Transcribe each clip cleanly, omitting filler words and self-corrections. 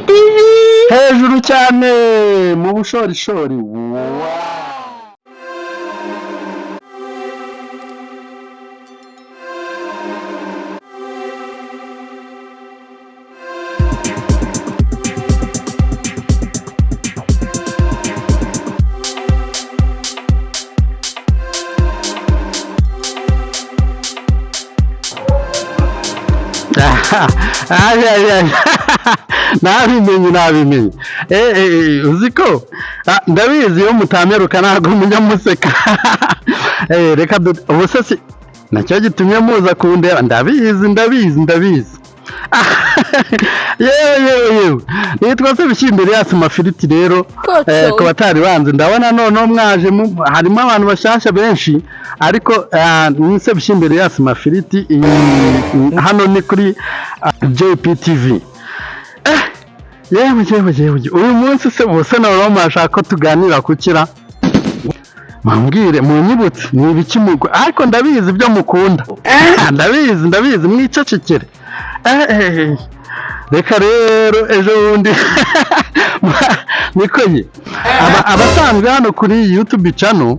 TV hejuru cyane mu bushorishori. nabimenye uziko ndabizi yo mutameruka ntago munyamuseka reka ubusesi nacyo gitumye muza kundeba ndabizi yewe nitwa se bishimbere yasi mafiriti rero ko batari banze ndabona none mwaje harimo abantu bashasha benshi ariko nise bishimbere yasi mafiriti hano ni kuri JPTV. yewe uyu munsi se bose nabo mashaka ko tuganira kukira mambwire munyibutse ni ibiki mugo ariko ndabizi byo mukunda ndabizi mwicecekere reka rero ejo bundi nikoye abasanzwe hano kuri YouTube channel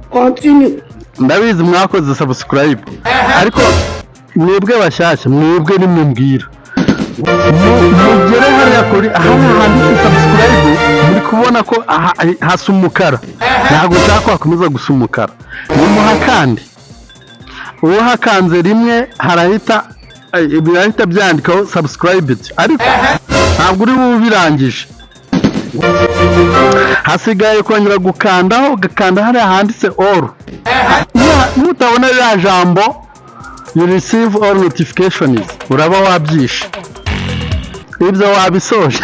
ndabizi mwakoze subscribe ariko mwebwe bashyashya mwebwe nimumbwira mugere hariya kuri handitse subscribe muri kubona ko hasa umukara ntabwo ushaka wakomeza gusa umukara nimuha kandi uwo hakanze rimwe harahita byandikaho subscribe ariko ntabwo uri bubirangije hasigaye kongera gukandaho ugakanda hariya handitse all nutabona ya jambo you receive all notifications uraba wabyishe ibyo wabisoje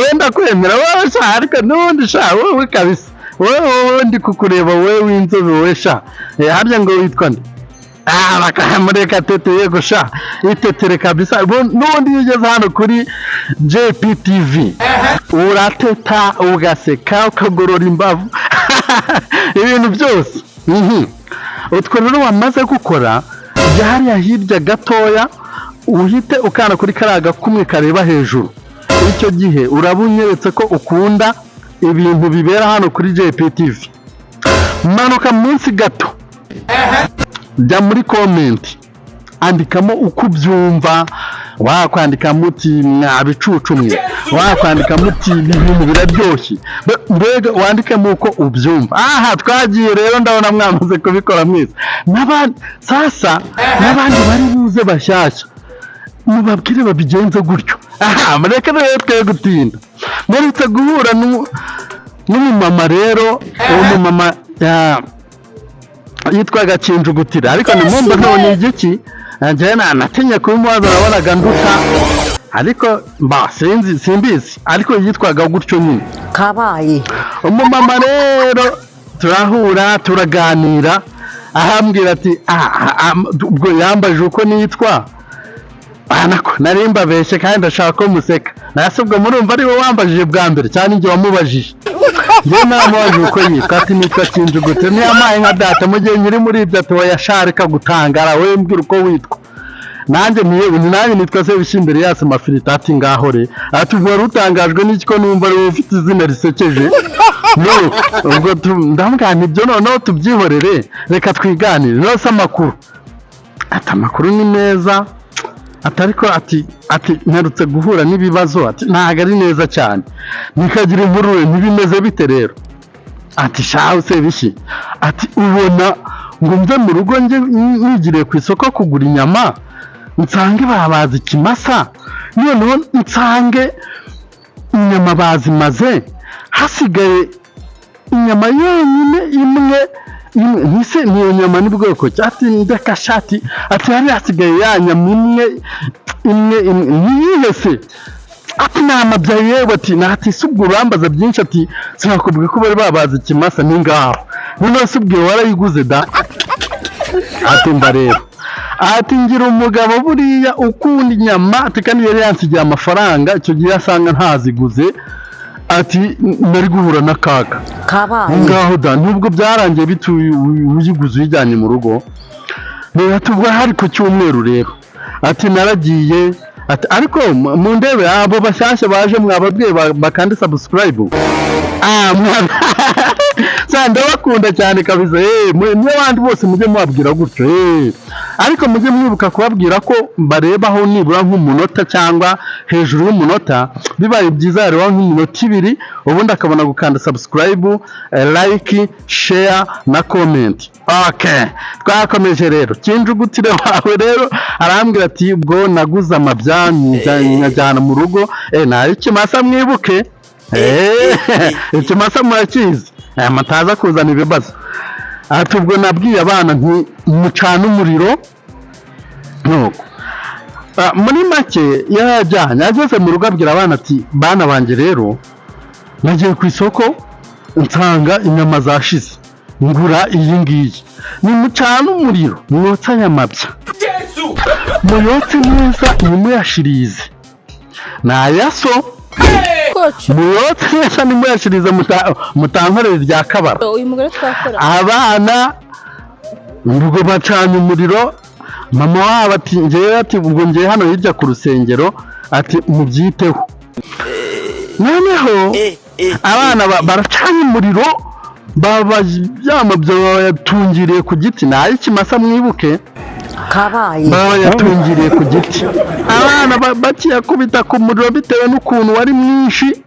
wenda kwemera wowe ariko n'ubundi wowe kabisa wowe ndi kukureba wowe w'inzobe wowe harya ngo witwa nde bakamureka tete yego itetere kabisa n'ubundi yigeze hano kuri JPTV urateta ugaseka ukagorora imbavu ibintu byose utwo rero wamaze gukora hariya hirya gatoya uhite ukana kuri karaga kumwe kareba hejuru icyo gihe urabunyeretse ko ukunda ibintu bibera hano kuri JPTV. manuka munsi gato jya muri comment andikamo uko ubyumva wakwandikamo uti mwabicucumwe wakwandikamo uti ibintu biraryoshye mbega wandikamo uko ubyumva twagiye rero ndabona mwamaze kubikora mwese n'abandi sasa n'abandi bari buze bashyashya mubabwire babigenze gutyo mureke rero twe gutinda mperutse guhura n'umumama rero uwo mumama yitwaga Kinjugutira ariko ni mumba none igiki njye natinye kubimubaza nabonaga nduta ariko simbizi ariko yitwaga gutyo nyine kabaye umumama rero turahura turaganira ahambwira ati ubwo yambaje uko nitwa nako narimba beshe kandi ndashaka ko museka nasubwo murumva ari we wambajije bwa mbere cyane ngiye wamubajije njye namubaje uko yitwa ati nitwa Kinjugutira ni amaye nka data mu gihe nyiri muri ibyo ati yasharika gutangara we mbwira uko witwa nanjye nitwa se bishimbere yasi mafiriti ati ngahore ati ubwo rutangajwe n'icyo numva ari ufite izina risekeje ubwo ndamugana ibyo noneho tubyihorere reka twiganire nose amakuru amakuru ni meza atariko ati ntarutse guhura n'ibibazo ati ntago ari neza cyane nikagira inkuru ntibimeze bite rero ati se bishi ati ubona ngo mve mu rugo nge nigiriye ku isoko kugura inyama nsange babaza ikimasa noneho nsange inyama bazimaze hasigaye inyama yonyine imwe nise niyo nyama ni bwoko cyati ndakashati ati hari hasigaye ya nyama imwe niyese ati namabyaye yewe ati nati subwo bambaza byinshi ati sinakubwiye ko bari babaza ikimasa ningaho none subwiye warayiguze da ati mba rero ati ngira umugabo buriya ukunda inyama ati kandi yari yansigiye amafaranga icyo gihe asanga ntaziguze ati nari guhura n'akaga ngaho da nubwo byarangiye bituye uyiguze uyijyanye mu rugo ati ubwo hari ku cyumweru rero ati naragiye ati ariko mu ndebe abo bashyashya baje mwababwiye bakande subscribe ndabakunda cyane kabisa n'abandi bose mujye mubabwira gutyo ariko mujye mwibuka kubabwira ko barebaho nibura nk'umunota cyangwa hejuru y'umunota bibaye byiza yarebaho nk'iminota 2 ubundi akabona gukanda subscribe like share na comment. Okay, twakomeje rero kinjugutire wawe rero arambwira ati ubwo naguze amabyanyi njyana mu rugo nayo ikimasa mwibuke ikimasa murakizi mataza kuzana ibibazo ati ubwo nabwiye abana nti mucana umuriro nuko muri make yajyanye ageze mu rugo abwira abana ati bana banjye rero nagiye ku isoko nsanga inyama zashize ngura iyi ngiyi ni mucana umuriro mwotsa nyamabya muyotse neza nimuyashirize nayaso muyotse neza nimuyashirize mutankorere rya kabara abana ubwo bacanye umuriro mama wabo ati ngewe ati ubwo ngiye hano hirya ku rusengero ati mubyiteho noneho abana baracanye umuriro bayatungiriye ku giti nayo ikimasa mwibuke bayatungiriye ku giti abana bakiyakubita ku muriro bitewe n'ukuntu wari mwinshi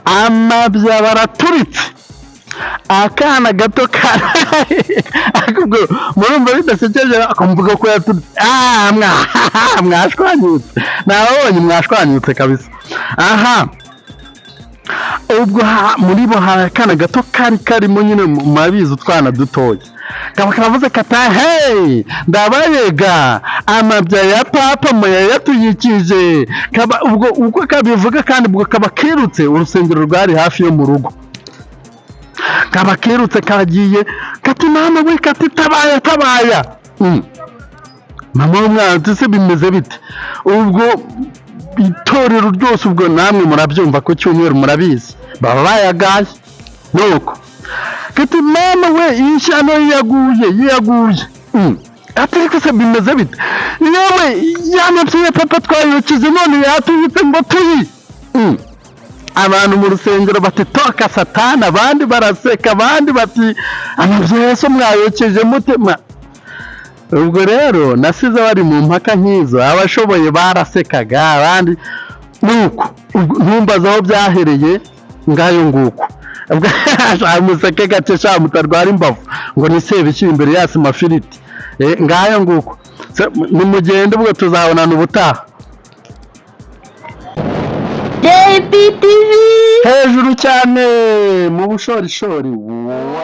amabya baraturitse akana gato akubwo murumva bidasekeje akumvuga ko yaturitse mwashwanyutse nabonye mwashwanyutse kabisa ubwo muri bo hari akana gato karimo nyine mabizi utwana dutoya kaba karavuze kata hey ndabayega amabya ya papa moya yatuyikije kaba ubwo kabivuga kandi ubwo kaba kirutse urusengero rwari hafi yo mu rugo kaba kirutse kagiye kati mama we kati tabaya mama w'umwana tuse bimeze bite ubwo itorero ryose ubwo namwe murabyumva ko cyumweru murabizi baba bayagaye nuko kati mama we inshyano yaguye atariko se bimeze bite yewe yanapfuye papa twayokize none yatubitse ngo tuyi abantu mu rusengero bati toka satana abandi baraseka abandi bati amabyeso mwayokeje mutema ubwo rero nasize bari mu mpaka nk'izo abashoboye barasekaga abandi nuko ntumbaza aho byahereye ngayo nguko amuseke gake sha mutarwara imbavu ngo nisebe iki imbere yasi mafiriti ngayo nguko nimugende ubwo tuzabonana ubutaha JP TV hejuru cyane mu bushorishori. Wow.